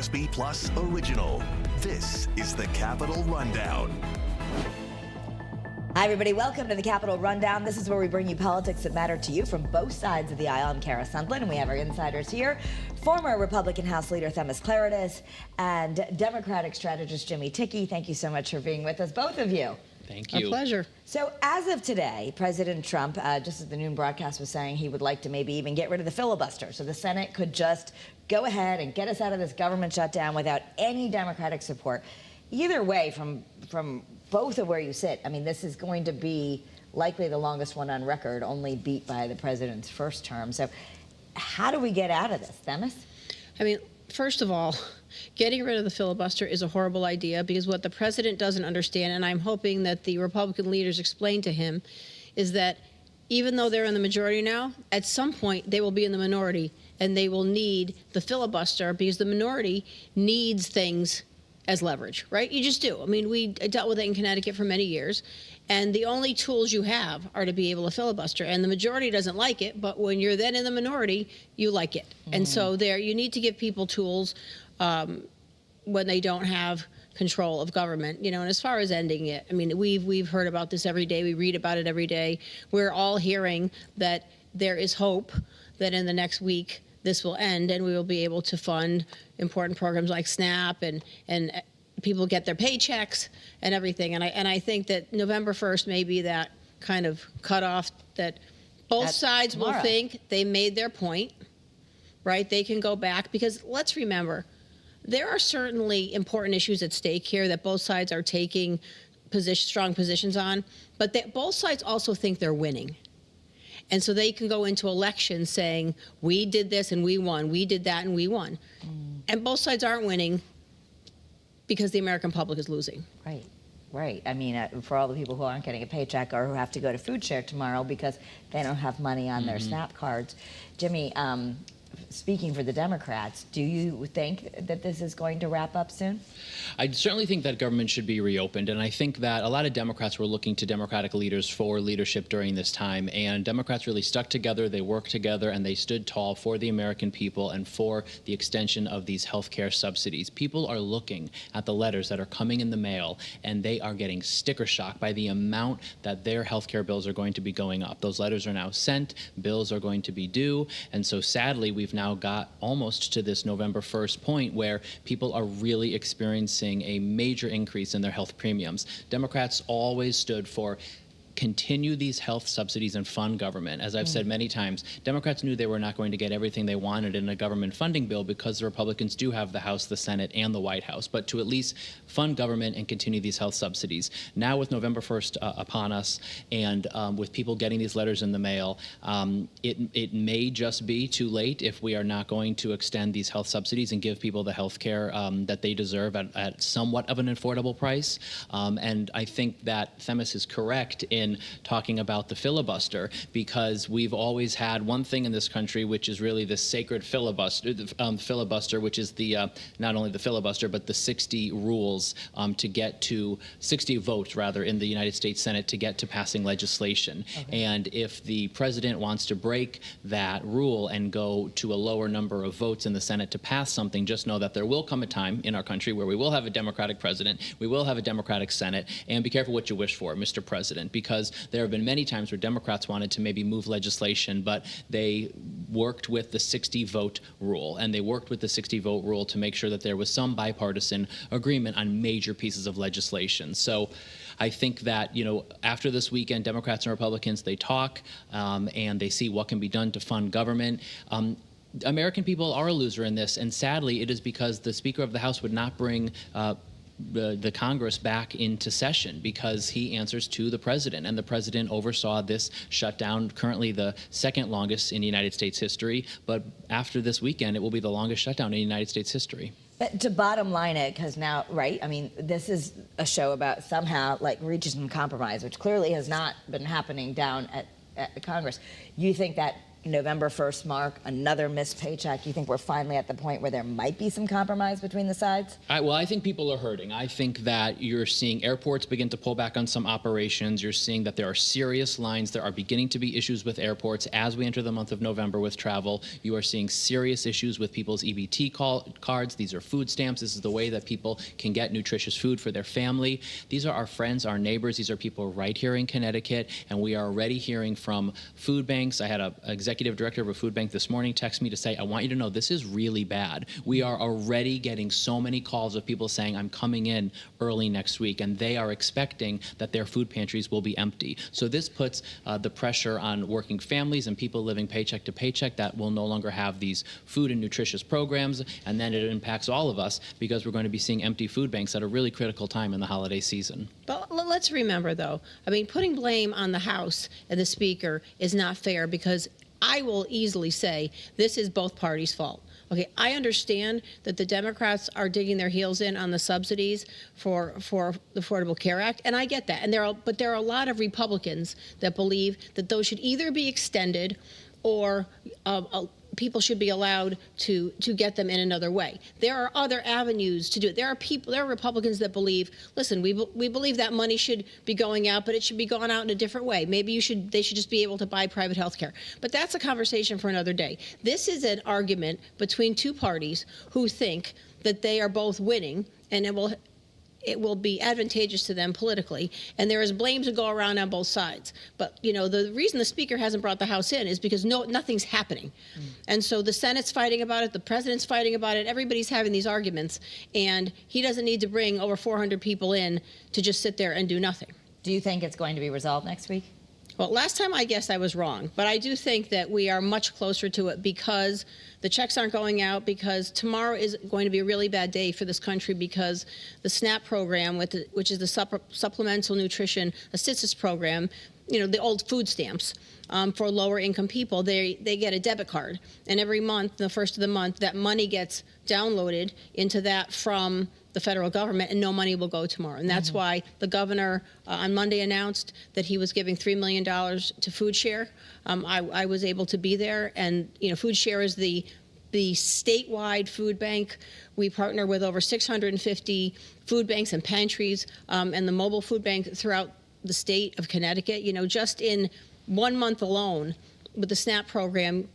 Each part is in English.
WFSB Plus original. This is the Capitol Rundown. Hi, everybody. Welcome to the Capitol Rundown. This is where we bring you politics that matter to you from both sides of the aisle. I'm Kara Sundlin, and we have our insiders here. Former Republican House Leader Themis Klarides and Democratic strategist Jimmy Tickey. Thank you so much for being with us, both of you. Thank you. A pleasure. So as of today, President Trump, just as the noon broadcast was saying, he would like to maybe even get rid of the filibuster. So the Senate could just go ahead and get us out of this government shutdown without any Democratic support. Either way, from both of where you sit, I mean, this is going to be likely the longest one on record, only beat by the president's first term. So how do we get out of this, Themis? I mean, first of all, getting rid of the filibuster is a horrible idea because what the president doesn't understand, and I'm hoping that the Republican leaders explain to him, is that even though they're in the majority now, at some point they will be in the minority and they will need the filibuster because the minority needs things as leverage, right? You just do. I mean, we dealt with it in Connecticut for many years, and the only tools you have are to be able to filibuster, and the majority doesn't like it, but when you're then in the minority, you like it. And so there, you need to give people tools when they don't have control of government, you know. And as far as ending it, I mean, we've heard about this every day. We read about it every day. We're all hearing that there is hope that in the next week this will end and we will be able to fund important programs like SNAP and people get their paychecks and everything. And I think that November 1st may be that kind of cutoff that both sides will think they made their point, right? They can go back because let's remember, there are certainly important issues at stake here that both sides are taking strong positions on, but both sides also think they're winning. And so they can go into elections saying, we did this and we won, we did that and we won. And both sides aren't winning because the American public is losing. Right, right. I mean, for all the people who aren't getting a paycheck or who have to go to food share tomorrow because they don't have money on their SNAP cards. Jimmy, speaking for the Democrats, do you think that this is going to wrap up soon? I certainly think that government should be reopened, and I think that a lot of Democrats were looking to Democratic leaders for leadership during this time, and Democrats really stuck together, they worked together, and they stood tall for the American people and for the extension of these health care subsidies. People are looking at the letters that are coming in the mail, and they are getting sticker shock by the amount that their health care bills are going to be going up. Those letters are now sent, bills are going to be due, and so sadly, we've now got almost to this November 1st point where people are really experiencing a major increase in their health premiums. Democrats always stood for continue these health subsidies and fund government. As I've said many times, Democrats knew they were not going to get everything they wanted in a government funding bill because the Republicans do have the House, the Senate, and the White House, but to at least fund government and continue these health subsidies. Now with November 1st upon us and with people getting these letters in the mail, it may just be too late if we are not going to extend these health subsidies and give people the health care that they deserve at somewhat of an affordable price. And I think that Themis is correct in talking about the filibuster, because we've always had one thing in this country, which is really the sacred filibuster, which is the not only the filibuster, but the 60 rules to get to 60 votes, rather, in the United States Senate to get to passing legislation. Okay. And if the president wants to break that rule and go to a lower number of votes in the Senate to pass something, just know that there will come a time in our country where we will have a Democratic president, we will have a Democratic Senate, and be careful what you wish for, Mr. President, because there have been many times where Democrats wanted to maybe move legislation, but they worked with the 60-vote rule, and they worked with the 60-vote rule to make sure that there was some bipartisan agreement on major pieces of legislation. So I think that, you know, after this weekend, Democrats and Republicans, they talk and they see what can be done to fund government. American people are a loser in this, and sadly, it is because the Speaker of the House would not bring the Congress back into session because he answers to the president, and the president oversaw this shutdown, currently the second longest in United States history, but after this weekend, it will be the longest shutdown in United States history. But to bottom line it, because now, right, I mean, this is a show about somehow, like, reaching some compromise, which clearly has not been happening down at Congress. You think that November 1st mark, another missed paycheck, you think we're finally at the point where there might be some compromise between the sides? Well, I think people are hurting. I think that you're seeing airports begin to pull back on some operations. You're seeing that there are serious lines. There are beginning to be issues with airports as we enter the month of November with travel. You are seeing serious issues with people's EBT cards. These are food stamps. This is the way that people can get nutritious food for their family. These are our friends, our neighbors. These are people right here in Connecticut, and we are already hearing from food banks. I had an executive director of a food bank this morning text me to say, I want you to know this is really bad. We are already getting so many calls of people saying, I'm coming in early next week, and they are expecting that their food pantries will be empty. So this puts the pressure on working families and people living paycheck to paycheck that will no longer have these food and nutritious programs, and then it impacts all of us because we're going to be seeing empty food banks at a really critical time in the holiday season. But let's remember, though, I mean, putting blame on the House and the Speaker is not fair, because I will easily say this is both parties' fault. Okay, I understand that the Democrats are digging their heels in on the subsidies for the Affordable Care Act, and I get that. And but there are a lot of Republicans that believe that those should either be extended or people should be allowed to get them in another way. There are other avenues to do it. There are Republicans that believe, listen, we believe that money should be going out, but it should be going out in a different way. Maybe they should just be able to buy private health care. But that's a conversation for another day. This is an argument between two parties who think that they are both winning, and it will be advantageous to them politically, and there is blame to go around on both sides. But, you know, the reason the Speaker hasn't brought the House in is because nothing's happening. And so the Senate's fighting about it, the President's fighting about it, everybody's having these arguments, and he doesn't need to bring over 400 people in to just sit there and do nothing. Do you think it's going to be resolved next week? Well, last time I guessed I was wrong, but I do think that we are much closer to it because the checks aren't going out, because tomorrow is going to be a really bad day for this country, because the SNAP program, which is the Supplemental Nutrition Assistance Program, you know, the old food stamps for lower income people, they get a debit card. And every month, the first of the month, that money gets downloaded into that from the federal government, and no money will go tomorrow. And that's why the governor on Monday announced that he was giving $3 million to Food Share. I was able to be there, and you know, Food Share is the statewide food bank. We partner with over 650 food banks and pantries, and the mobile food bank throughout the state of Connecticut. You know, just in 1 month alone with the SNAP program,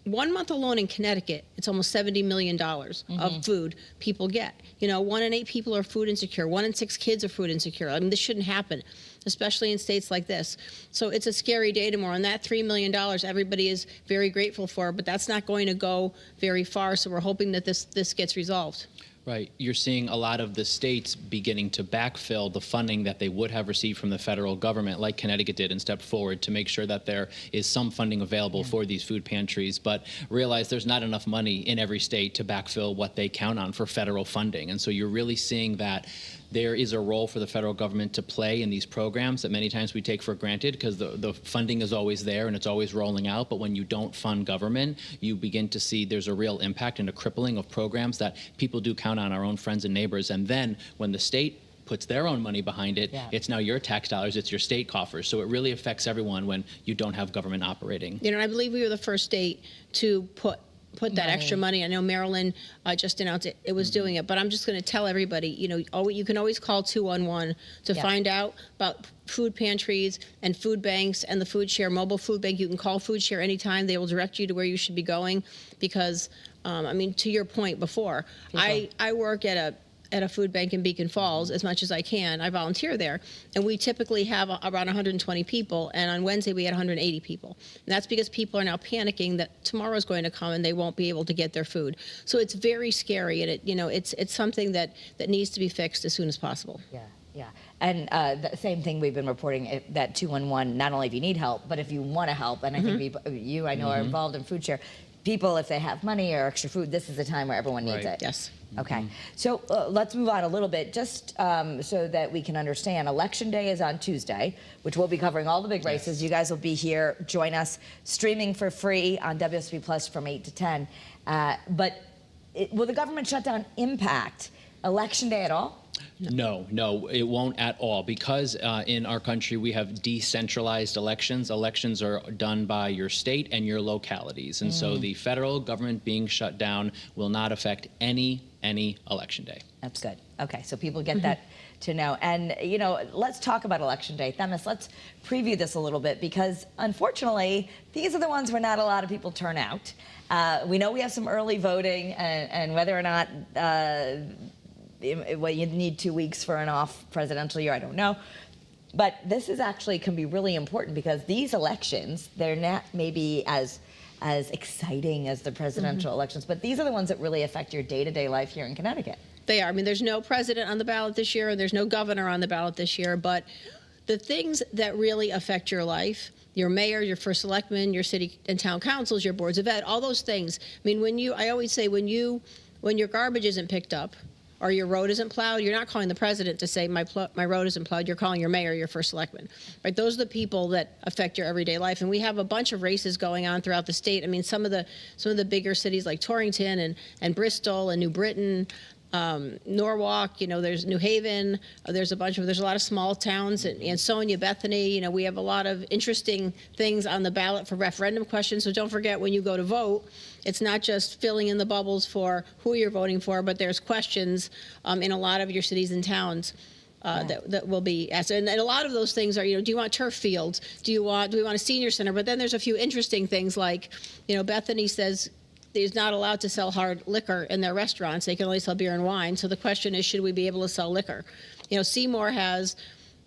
1 month alone in Connecticut, it's almost $70 million of food people get. You know, 1 in 8 people are food insecure. 1 in 6 kids are food insecure. I mean, this shouldn't happen, especially in states like this. So it's a scary day tomorrow. And that $3 million, everybody is very grateful for, but that's not going to go very far. So we're hoping that this gets resolved. Right. You're seeing a lot of the states beginning to backfill the funding that they would have received from the federal government, like Connecticut did, and step forward to make sure that there is some funding available for these food pantries, but realize there's not enough money in every state to backfill what they count on for federal funding. And so you're really seeing that there is a role for the federal government to play in these programs that many times we take for granted because the funding is always there and it's always rolling out. But when you don't fund government, you begin to see there's a real impact and a crippling of programs that people do count on, our own friends and neighbors. And then when the state puts their own money behind it, it's now your tax dollars, it's your state coffers. So it really affects everyone when you don't have government operating. You know, I believe we were the first state to put that extra money. I know Maryland just announced it was doing it, but I'm just going to tell everybody, you know, you can always call 211 to find out about food pantries and food banks and the Food Share mobile food bank. You can call Food Share anytime. They will direct you to where you should be going because, I mean, to your point before, I work at a food bank in Beacon Falls as much as I can. I volunteer there, and we typically have around 120 people, and on Wednesday we had 180 people. And that's because people are now panicking that tomorrow is going to come and they won't be able to get their food. So it's very scary, and it's something that needs to be fixed as soon as possible. Yeah. And the same thing we've been reporting, that 211, not only if you need help, but if you want to help, and I think I know are involved in Food Share. People, if they have money or extra food, this is the time where everyone needs it. Yes. Okay. So let's move on a little bit, just so that we can understand. Election Day is on Tuesday, which we'll be covering all the big races. You guys will be here. Join us streaming for free on WFSB Plus from 8 to 10. But will the government shutdown impact Election Day at all? No, it won't at all, because in our country we have decentralized elections. Elections are done by your state and your localities, and so the federal government being shut down will not affect any election day. That's good. Okay, so people get that to know. And, you know, let's talk about Election Day. Themis, let's preview this a little bit, because unfortunately, these are the ones where not a lot of people turn out. We know we have some early voting, and whether or not well, you need 2 weeks for an off presidential year, I don't know. But this is actually can be really important, because these elections, they're not maybe as exciting as the presidential elections, but these are the ones that really affect your day-to-day life here in Connecticut. They are. I mean, there's no president on the ballot this year, and there's no governor on the ballot this year, but the things that really affect your life, your mayor, your first selectman, your city and town councils, your boards of ed, all those things. I mean, I always say when your garbage isn't picked up or your road isn't plowed, you're not calling the president to say my road isn't plowed. You're calling your mayor, your first selectman, right? Those are the people that affect your everyday life. And we have a bunch of races going on throughout the state. I mean, some of the bigger cities like Torrington and Bristol and New Britain, Norwalk, you know, there's New Haven, there's a lot of small towns, and Ansonia, Bethany, you know, we have a lot of interesting things on the ballot for referendum questions. So don't forget, when you go to vote, it's not just filling in the bubbles for who you're voting for, but there's questions in a lot of your cities and towns that will be asked. And a lot of those things are, you know, do you want turf fields? Do we want a senior center? But then there's a few interesting things like, you know, Bethany says is not allowed to sell hard liquor in their restaurants. They can only sell beer and wine. So the question is, should we be able to sell liquor? You know, Seymour has,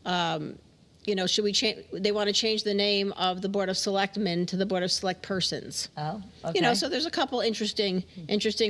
you know, they want to change the name of the Board of Selectmen to the Board of Select Persons. Oh, okay. You know, so there's a couple interesting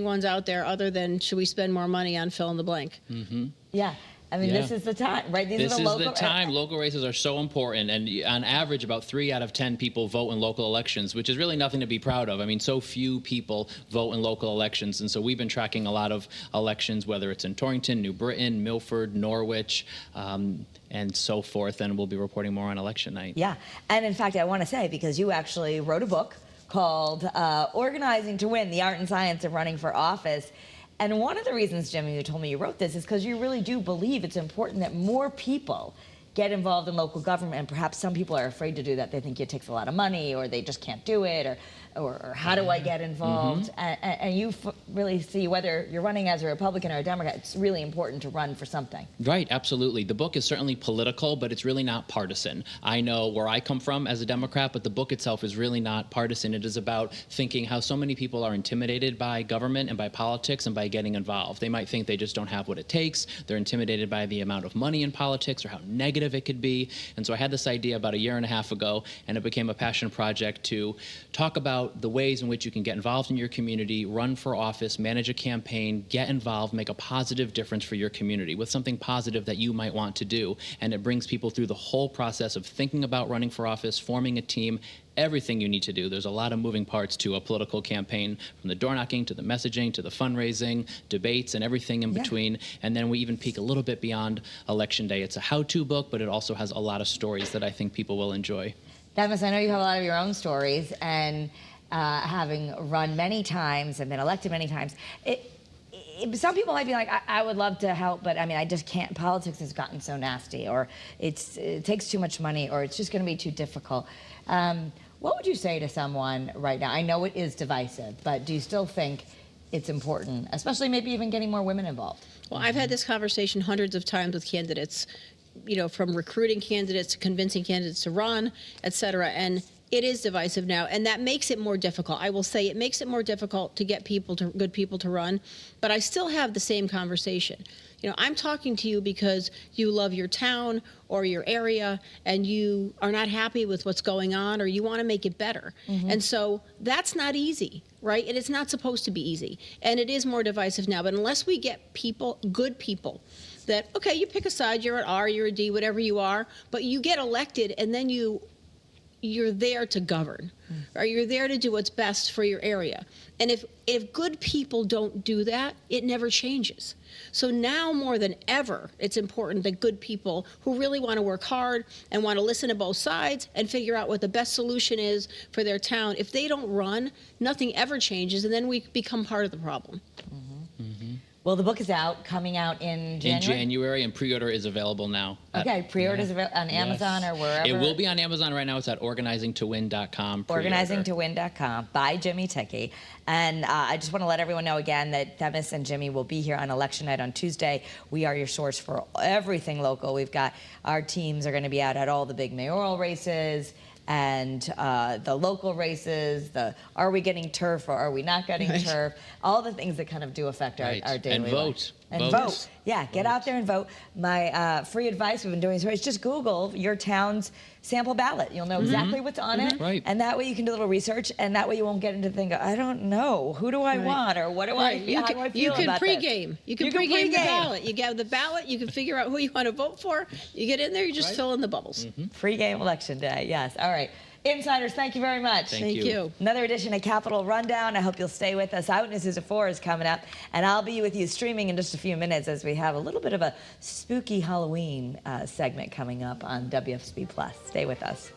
ones out there, other than should we spend more money on fill in the blank? Mm-hmm. Yeah. I mean, this is the time, right? This is the time. Local races are so important, and on average, about 3 out of 10 people vote in local elections, which is really nothing to be proud of. I mean, so few people vote in local elections, and so we've been tracking a lot of elections, whether it's in Torrington, New Britain, Milford, Norwich, and so forth, and we'll be reporting more on election night. Yeah, and in fact, I want to say, because you actually wrote a book called Organizing to Win, The Art and Science of Running for Office. And one of the reasons, Jimmy, you told me you wrote this is because you really do believe it's important that more people get involved in local government, and perhaps some people are afraid to do that. They think it takes a lot of money, or they just can't do it, or how do I get involved? And you really see, whether you're running as a Republican or a Democrat, it's really important to run for something. Right, absolutely. The book is certainly political, but it's really not partisan. I know where I come from as a Democrat, but the book itself is really not partisan. It is about thinking how so many people are intimidated by government and by politics and by getting involved. They might think they just don't have what it takes. They're intimidated by the amount of money in politics or how negative it could be. And so I had this idea about a year and a half ago, and it became a passion project to talk about the ways in which you can get involved in your community, run for office, manage a campaign, get involved, make a positive difference for your community with something positive that you might want to do. And it brings people through the whole process of thinking about running for office, forming a team, everything you need to do. There's a lot of moving parts to a political campaign, from the door knocking to the messaging to the fundraising, debates, and everything in between. And then we even peek a little bit beyond Election Day. It's a how-to book, but it also has a lot of stories that I think people will enjoy. Themis, I know you have a lot of your own stories, and having run many times and been elected many times, some people might be like, I would love to help, but I mean, I just can't. Politics has gotten so nasty, or it takes too much money, or it's just going to be too difficult. What would you say to someone right now? I know it is divisive, but do you still think it's important, especially maybe even getting more women involved? Well, I've had this conversation hundreds of times with candidates, you know, from recruiting candidates to convincing candidates to run, et cetera. And it is divisive now, and that makes it more difficult. I will say it makes it more difficult to get good people to run, but I still have the same conversation. You know, I'm talking to you because you love your town or your area, and you are not happy with what's going on, or you want to make it better. And so that's not easy, right? And it's not supposed to be easy. And it is more divisive now. But unless we get people, good people, that, okay, you pick a side, you're an R, you're a D, whatever you are, but you get elected, and then you're there to govern, or you're there to do what's best for your area. And if good people don't do that, it never changes. So now more than ever, it's important that good people who really want to work hard and want to listen to both sides and figure out what the best solution is for their town, if they don't run, nothing ever changes, and then we become part of the problem. Well, the book is out, coming out in January? In January, and pre-order is available now. Okay, pre-orders on Amazon or wherever? It will be on Amazon right now. It's at organizingtowin.com. Organizingtowin.com by Jimmy Tickey. And I just want to let everyone know again that Themis and Jimmy will be here on election night on Tuesday. We are your source for everything local. We've got our teams are going to be out at all the big mayoral races and the local races, are we getting turf or are we not getting turf, all the things that kind of do affect our daily and vote. life. And vote. Yeah, get out there and vote. My free advice we've been doing is just Google your town's sample ballot. You'll know exactly what's on it. Right. And that way you can do a little research, and that way you won't get into the thing, I don't know, who do I want, or what do I feel, how do I feel about this? You can pregame the ballot. You get the ballot, you can figure out who you want to vote for. You get in there, you just fill in the bubbles. Pre-game election day, yes. All right. Insiders, thank you very much. Thank you. Another edition of Capitol Rundown. I hope you'll stay with us. Eyewitnesses at 4 is coming up, and I'll be with you streaming in just a few minutes as we have a little bit of a spooky Halloween segment coming up on WFSB Plus. Stay with us.